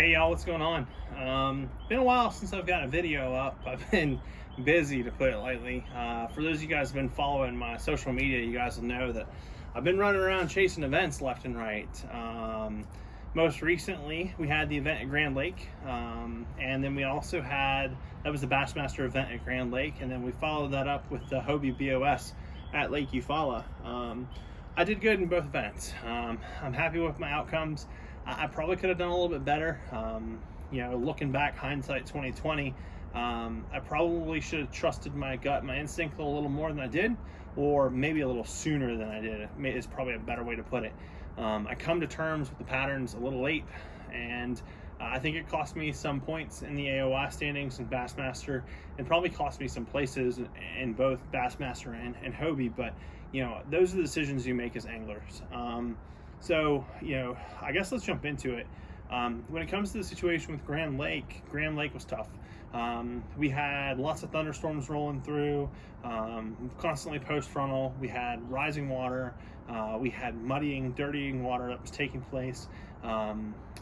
Hey y'all, what's going on? Been a while since I've got a video up. I've been busy, to put it lightly. For those of you guys who've been following my social media, you guys will know that I've been running around chasing events left and right. Most recently, we had the event at Grand Lake, and then we also had, that was the Bassmaster event at Grand Lake, and then we followed that up with the Hobie BOS at Lake Eufaula. I did good in both events. I'm happy with my outcomes. I probably could have done a little bit better. You know, looking back, hindsight 2020, I probably should have trusted my gut, my instinct a little more than I did, or maybe a little sooner than I did. Is probably a better way to put it. I come to terms with the patterns a little late, and I think it cost me some points in the AOI standings and Bassmaster, and probably cost me some places in both Bassmaster and Hobie. But you know, those are the decisions you make as anglers. So, you know, I guess let's jump into it. When it comes to the situation with Grand Lake was tough. We had lots of thunderstorms rolling through, constantly post-frontal. We had rising water. We had muddying, dirtying water that was taking place.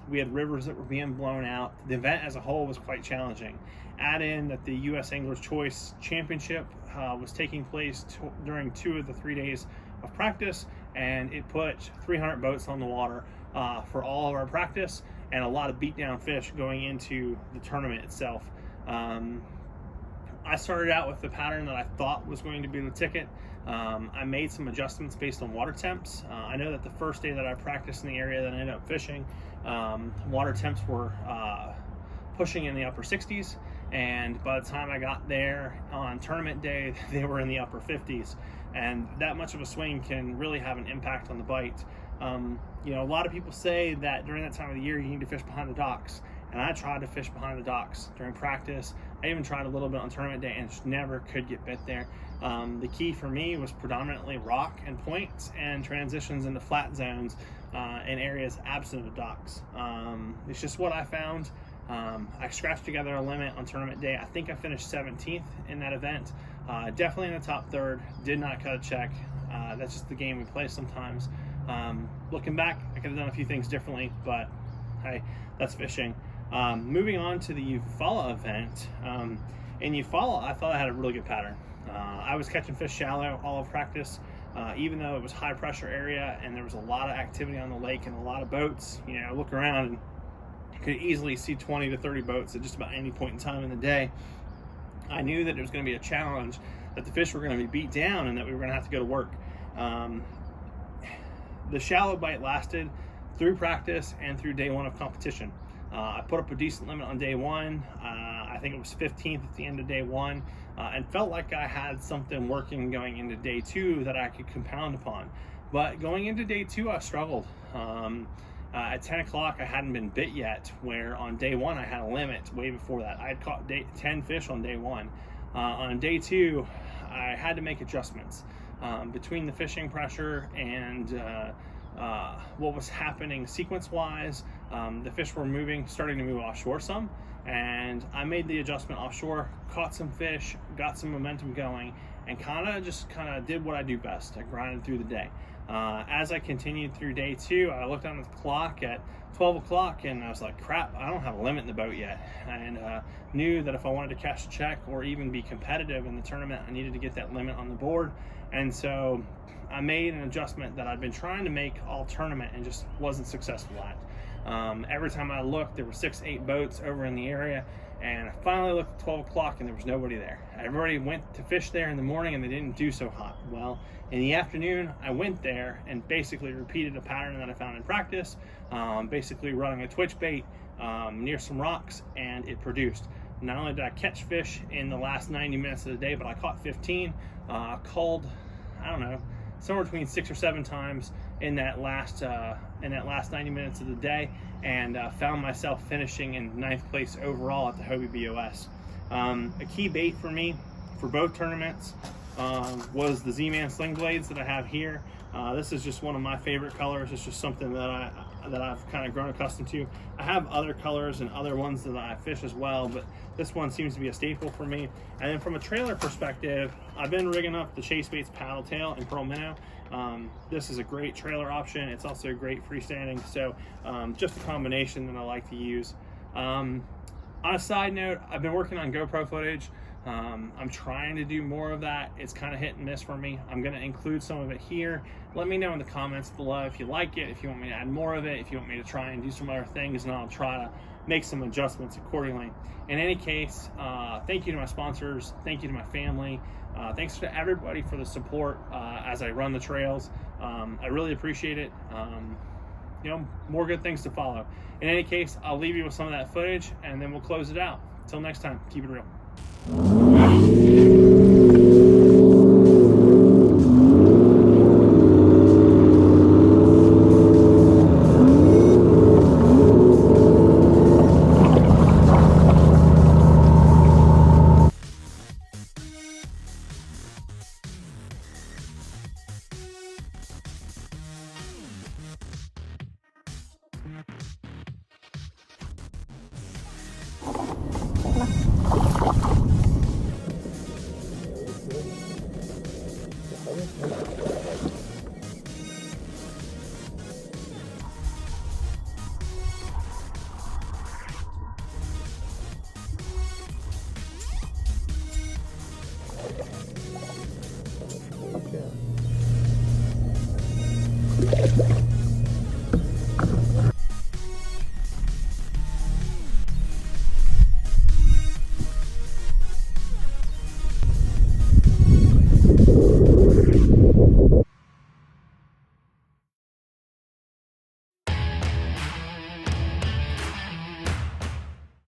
We had rivers that were being blown out. The event as a whole was quite challenging. Add in that the U.S. Anglers Choice Championship was taking place during 2 of the 3 days of practice, and it put 300 boats on the water for all of our practice, and a lot of beat down fish going into the tournament itself. I started out with the pattern that I thought was going to be the ticket. I made some adjustments based on water temps. I know that the first day that I practiced in the area that I ended up fishing, water temps were pushing in the upper 60s, and by the time I got there on tournament day, they were in the upper 50s, and that much of a swing can really have an impact on the bite. You know, a lot of people say that during that time of the year you need to fish behind the docks, and I tried to fish behind the docks during practice. I even tried a little bit on tournament day and just never could get bit there. The key for me was predominantly rock and points and transitions into flat zones in areas absent of docks. It's just what I found. I scratched together a limit on tournament day. I think I finished 17th in that event. Definitely in the top third, did not cut a check. That's just the game we play sometimes. Looking back, I could have done a few things differently, but hey, that's fishing. Moving on to the Eufaula event. In Eufaula, I thought I had a really good pattern. I was catching fish shallow all of practice, even though it was high pressure area and there was a lot of activity on the lake and a lot of boats. You know, look around and you could easily see 20 to 30 boats at just about any point in time in the day. I knew that it was going to be a challenge, that the fish were going to be beat down, and that we were going to have to go to work. The shallow bite lasted through practice and through day one of competition. I put up a decent limit on day one. I think it was 15th at the end of day one, and felt like I had something working going into day two that I could compound upon. But going into day two, I struggled. At 10 o'clock, I hadn't been bit yet, where on day one, I had a limit way before that. I had caught 10 fish on day one. On day two, I had to make adjustments between the fishing pressure and what was happening sequence-wise. The fish were starting to move offshore some, and I made the adjustment offshore, caught some fish, got some momentum going, and kind of did what I do best. I grinded through the day. As I continued through day two, I looked on the clock at 12 o'clock and I was like, crap, I don't have a limit in the boat yet. And knew that if I wanted to cash a check or even be competitive in the tournament, I needed to get that limit on the board. And so I made an adjustment that I'd been trying to make all tournament and just wasn't successful at. Every time I looked, there were 6-8 boats over in the area, and I finally looked at 12 o'clock and there was nobody there. Everybody went to fish there in the morning and they didn't do so hot. Well, in the afternoon, I went there and basically repeated a pattern that I found in practice, basically running a twitch bait near some rocks, and it produced. Not only did I catch fish in the last 90 minutes of the day, but I caught 15, culled, I don't know, somewhere between 6 or 7 times in that last 90 minutes of the day, and found myself finishing in 9th place overall at the Hobie BOS. A key bait for me for both tournaments was the Z-Man sling blades that I have here. This is just one of my favorite colors. It's just something that I've kind of grown accustomed to. I have other colors and other ones that I fish as well, but this one seems to be a staple for me. And then from a trailer perspective, I've been rigging up the Chase Baits paddle tail in pearl minnow. This is a great trailer option. It's also a great freestanding, so just a combination that I like to use. On a side note, I've been working on GoPro footage. I'm trying to do more of that. It's kind of hit and miss for me. I'm going to include some of it here. Let me know in the comments below if you like it, if you want me to add more of it, if you want me to try and do some other things, and I'll try to make some adjustments accordingly. In any case, thank you to my sponsors. Thank you to my family. Thanks to everybody for the support as I run the trails. I really appreciate it. You know, more good things to follow. In any case, I'll leave you with some of that footage and then we'll close it out. Until next time, keep it real.